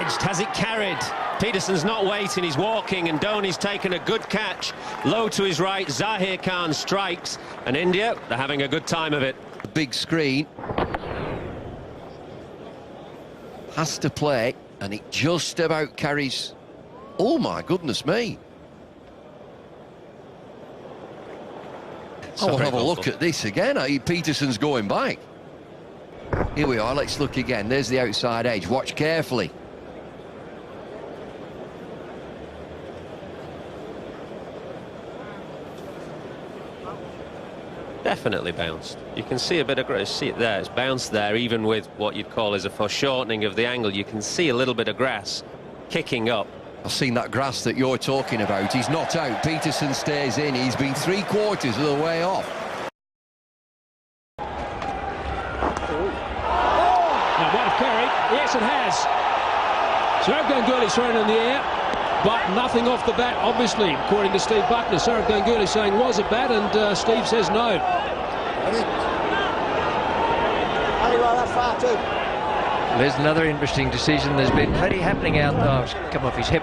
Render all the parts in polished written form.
edged, has it carried? Peterson's not waiting, he's walking, and Dhoni's taken a good catch. Low to his right, Zahir Khan strikes, and India, they're having a good time of it. Big screen. Has to play, and it just about carries. Oh my goodness me. I want to have a look at this again. Peterson's going back. Here we are, let's look again. There's the outside edge, watch carefully. Definitely bounced. You can see a bit of grass. See it there. It's bounced there, even with what you'd call as a foreshortening of the angle. You can see a little bit of grass kicking up. I've seen that grass that you're talking about. He's not out. Peterson stays in. He's been 3/4 of the way off. Now, might have carried. Yes, it has. Sourav Ganguly's thrown in the air, but nothing off the bat, obviously, according to Steve Buckner. Sourav Ganguly saying, was it bat? And Steve says no. There's another interesting decision. There's been plenty happening out there. Oh, it's come off his hip.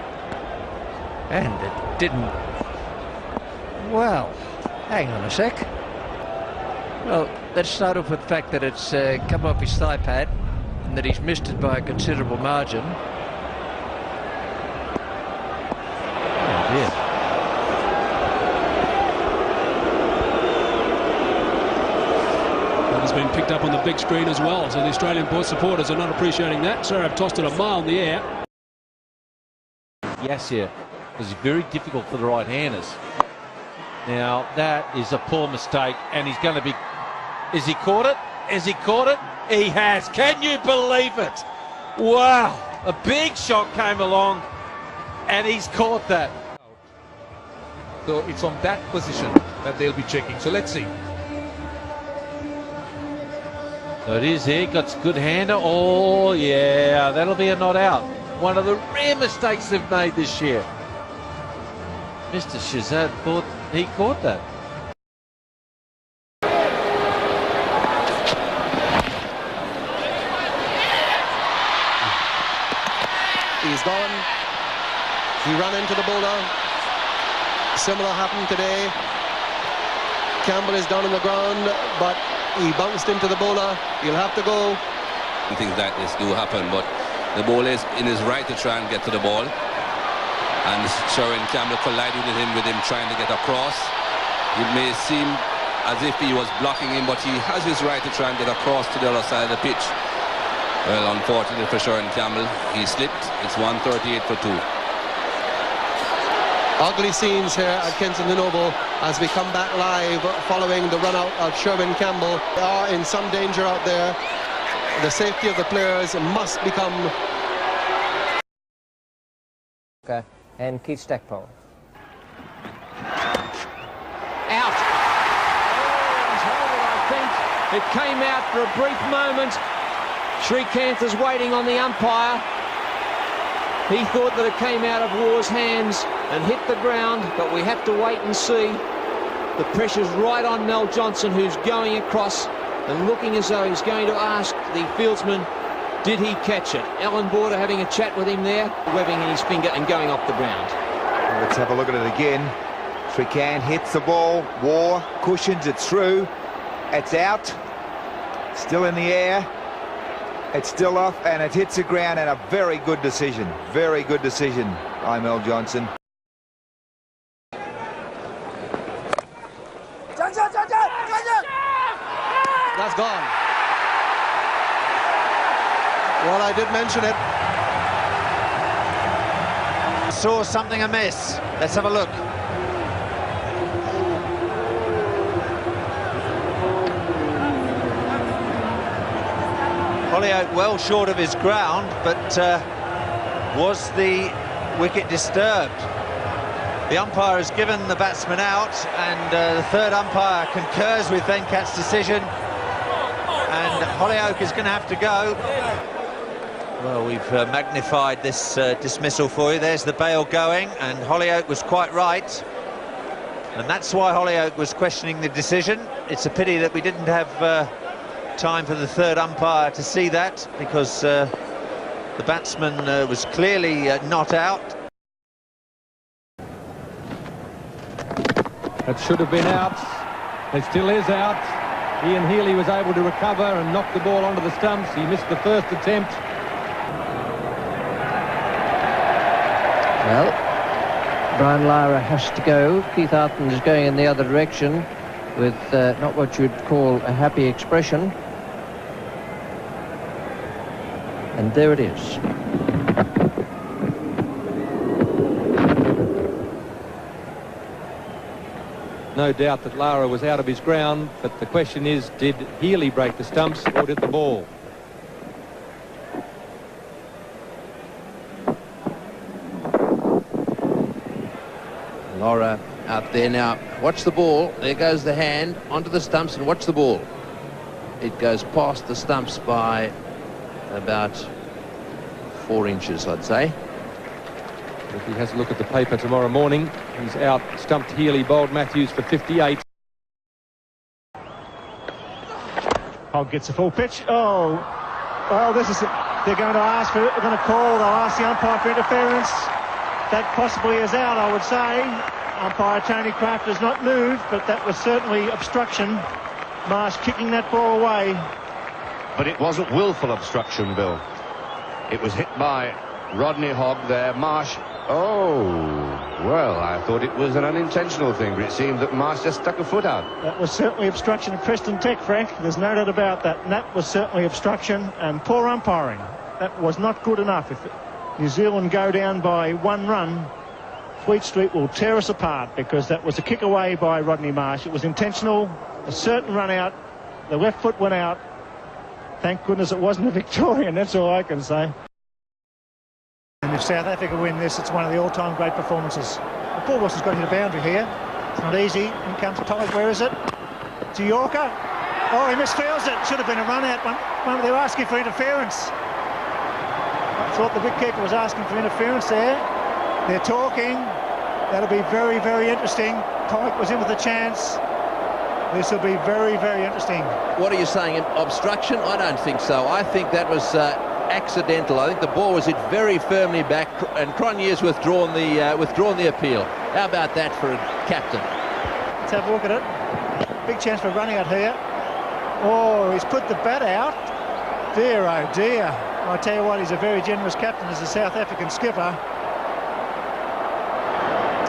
And it didn't. Well, hang on a sec. Well, let's start off with the fact that it's come off his thigh pad and that he's missed it by a considerable margin. Oh dear. That has been picked up on the big screen as well, so the Australian supporters are not appreciating that. Sourav tossed it a mile in the air. Yes, yeah. It was very difficult for the right-handers. Now, that is a poor mistake, and he's going to be... Has he caught it? Has he caught it? He has. Can you believe it? Wow. A big shot came along, and he's caught that. So it's on that position that they'll be checking. So let's see. So it is here. Got good hander. Oh, yeah. That'll be a not out. One of the rare mistakes they've made this year. Mr. Shazad thought he caught that. He's gone. He ran into the bowler. Similar happened today. Campbell is down on the ground, but he bounced into the bowler. He'll have to go. Things like this do happen, but the bowler is in his right to try and get to the ball. And Sharon Campbell collided with him trying to get across. It may seem as if he was blocking him, but he has his right to try and get across to the other side of the pitch. Well, unfortunately for Sharon Campbell, he slipped. It's 138 for 2. Ugly scenes here at Kensington Oval as we come back live following the run out of Sherwin Campbell. They are in some danger out there. The safety of the players must become... Okay. And Keith Stackpole. Out. I think it came out for a brief moment. Srikanth is waiting on the umpire. He thought that it came out of War's hands and hit the ground, but we have to wait and see. The pressure's right on Mel Johnson, who's going across and looking as though he's going to ask the fieldsman, did he catch it? Alan Border having a chat with him there, webbing in his finger and going off the ground. Well, let's have a look at it again. Srikanth hits the ball. War cushions it through. It's out. Still in the air. It's still off, and it hits the ground, and a very good decision. Very good decision by Mel Johnson. That's gone. Well, I did mention it. Saw something amiss. Let's have a look. Holyoake well short of his ground, but was the wicket disturbed? The umpire has given the batsman out, and the third umpire concurs with Venkat's decision, and Holyoake is going to have to go. Well, we've magnified this dismissal for you. There's the bail going, and Holyoake was quite right, and that's why Holyoake was questioning the decision. It's a pity that we didn't have time for the third umpire to see that, because The batsman was clearly not out. It should have been out. It still is out. Ian Healy was able to recover and knock the ball onto the stumps. He missed the first attempt. Well, Brian Lara has to go. Keith Arton is going in the other direction with not what you'd call a happy expression. And there it is. No doubt that Lara was out of his ground, but the question is, did Healy break the stumps or did the ball? Lara out there now. Watch the ball. There goes the hand onto the stumps, and watch the ball. It goes past the stumps by about 4 inches, I'd say. If he has a look at the paper tomorrow morning, he's out stumped Healy, bowled Matthews for 58. Hogg gets a full pitch. Oh, well, this is it. They're going to ask for it. They're going to call. They'll ask the umpire for interference. That possibly is out, I would say. Umpire Tony Kraft has not moved, but that was certainly obstruction. Marsh kicking that ball away. But it wasn't willful obstruction, Bill. It was hit by Rodney Hogg there. Marsh. Oh, well, I thought it was an unintentional thing, but it seemed that Marsh just stuck a foot out. That was certainly obstruction of Preston Tech, Frank. There's no doubt about that. And that was certainly obstruction and poor umpiring. That was not good enough. If New Zealand go down by 1 run, Fleet Street will tear us apart, because that was a kick away by Rodney Marsh. It was intentional, a certain run out. The left foot went out. Thank goodness it wasn't a Victorian, that's all I can say. And if South Africa win this, it's one of the all-time great performances. The Paul Wilson's got to hit a boundary here. It's not easy. In comes Todd. Where is it? To Yorker. Oh, he misfields it. Should have been a run-out. They were asking for interference. I thought the wicketkeeper was asking for interference there. They're talking. That'll be very, very interesting. Pike was in with a chance. This will be very, very interesting. What are you saying? Obstruction? I don't think so. I think that was accidental. I think the ball was hit very firmly back, and Cronje's withdrawn the appeal. How about that for a captain? Let's have a look at it. Big chance for running out here. Oh, he's put the bat out. Dear, oh dear. I tell you what, he's a very generous captain as a South African skipper.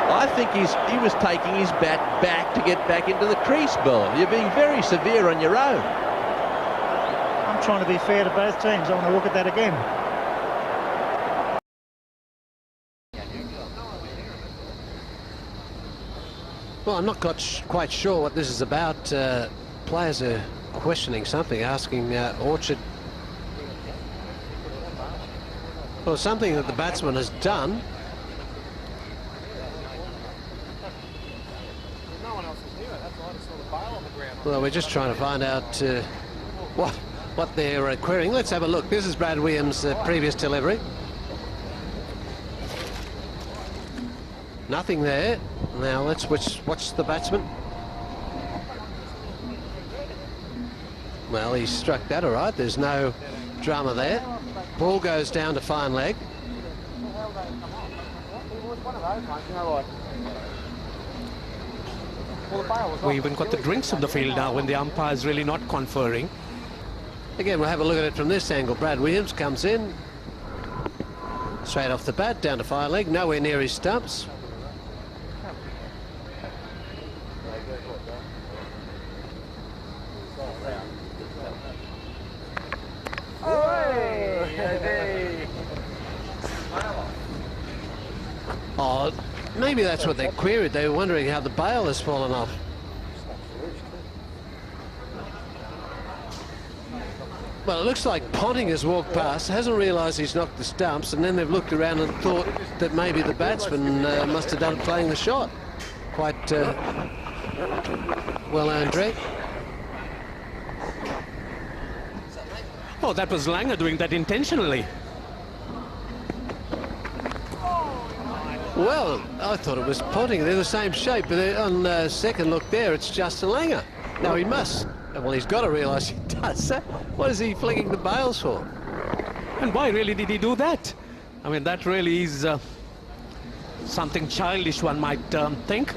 I think he was taking his bat back to get back into the crease, Bill. You're being very severe on your own. I'm trying to be fair to both teams. I want to look at that again. Well, I'm not quite sure what this is about. Players are questioning something, asking Orchard. Well, something that the batsman has done. Well, we're just trying to find out what they're querying. Let's have a look. This is Brad Williams' previous delivery. Nothing there. Now let's watch the batsman. Well, he struck that all right. There's no drama there. Ball goes down to fine leg. We even got the drinks on the field now when the umpire is really not conferring. Again, we'll have a look at it from this angle. Brad Williams comes in. Straight off the bat, down to fine leg, nowhere near his stumps. Oh, maybe that's what they queried. They were wondering how the bail has fallen off. Well, it looks like Ponting has walked past, hasn't realised he's knocked the stumps, and then they've looked around and thought that maybe the batsman must have done playing the shot. Quite well earned drink. Oh, that was Langer doing that intentionally. Well, I thought it was Ponting. They're the same shape, but on second look there, it's just a Langer. Now he must. Well, he's got to realise he does. What is he flinging the bails for? And why really did he do that? I mean, that really is something childish, one might think.